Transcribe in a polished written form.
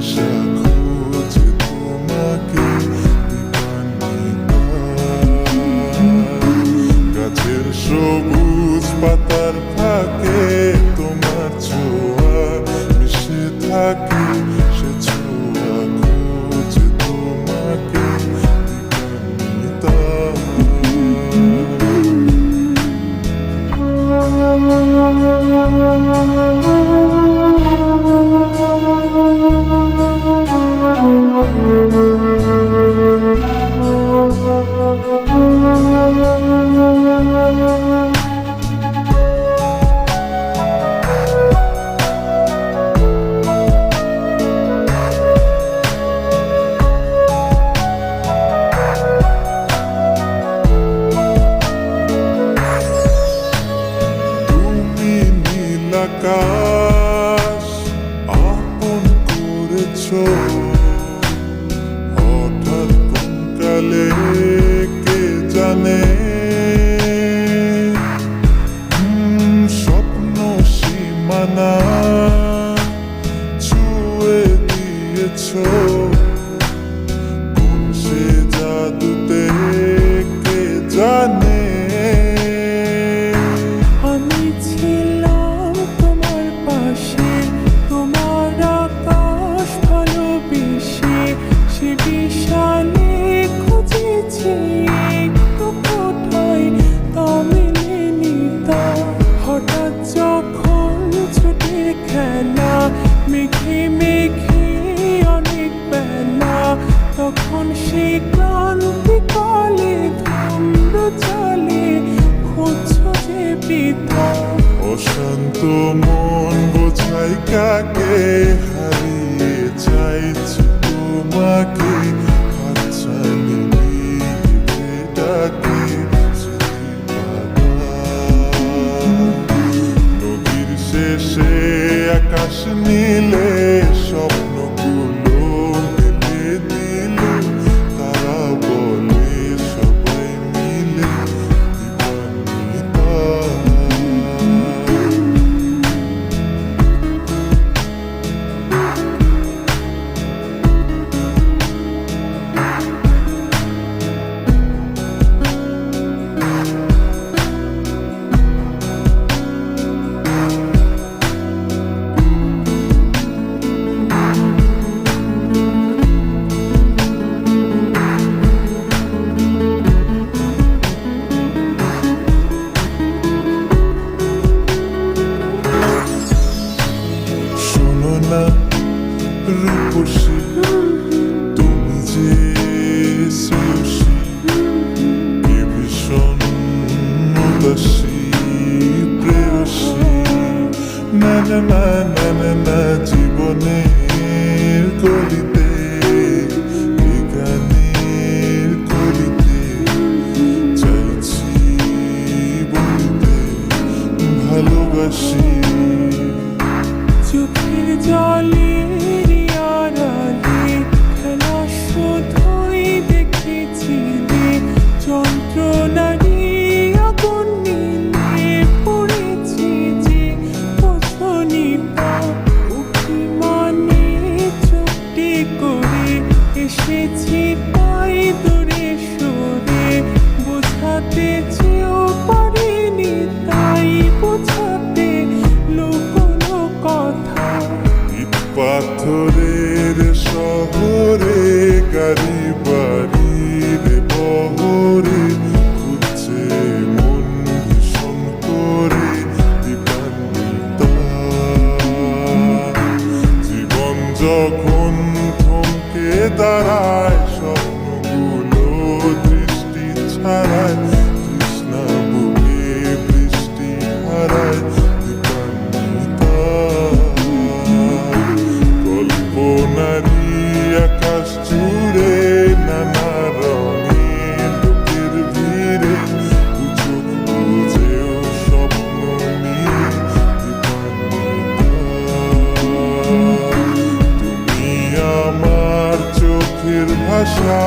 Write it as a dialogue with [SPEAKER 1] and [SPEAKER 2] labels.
[SPEAKER 1] দিশা খুঁজে তোমাকে গাছের সবুজ পাতার ফাঁকে তোমার ছোঁয়া মিশে থাকে, সে ছোঁয়া খুঁজে তোমাকে আকাশ আপন করেছো, হঠাৎ কোন কালে কে জানে স্বপ্ন সীমানা ছুঁয়ে দিয়েছো, কোন সে জাদুতে কে জানে।
[SPEAKER 2] হঠাৎ যখন ছুটে খেলা মেঘে মেঘে অনেক বেলা, তখন সে ক্লান্তি কালে ধূম্র চলে খুঁজছো যে পিতা।
[SPEAKER 1] অশান্ত মন বোঝাই কাকে হারিয়ে চাইছি তোমাকে, হাতছানি যেটাকে নদীর শেষে আকাশ নীলে স্বপ্নগুলো মেলে দিল, তারা বলে সবাই মিলে দিবানিতা। রূপসী তুমি যে শ্রেয়সী, কি ভীষণ উদাসী প্রেয়সী, না না না না না না জীবনের গলিতে গানের গলিতে চাইছি বলিতে ভালোবাসি।
[SPEAKER 2] চোখের জলে খেলা শুধুই দেখেছি যন্ত্রণারি আগুন নিয়ে পড়েছি যে পছনিতা। অভিমানে চুপটি করে এসেছি তাই দূরে সরে, বোঝাতে চেয়েও পারিনি তাই বোঝাতে লুকোনো কথা।
[SPEAKER 1] পাথরের শহরে গাড়ি বাড়ির বহরে খুঁজছে মন ভীষণ করে দিবানিতা। জীবন যখন থমকে দাঁড়ায় স্বপ্নগুলো দৃষ্টি ছাড়ায়, তৃষ্ণা বুকে বৃষ্টি হারায় দিবানিতা। কল্পনারি আকাশ জুড়ে নানা রঙে লোকের ভিড়ে চোখ বুঝেও স্বপ্ন নিয়ে দিবানিতা। তুমি আমার চোখের ভাষা।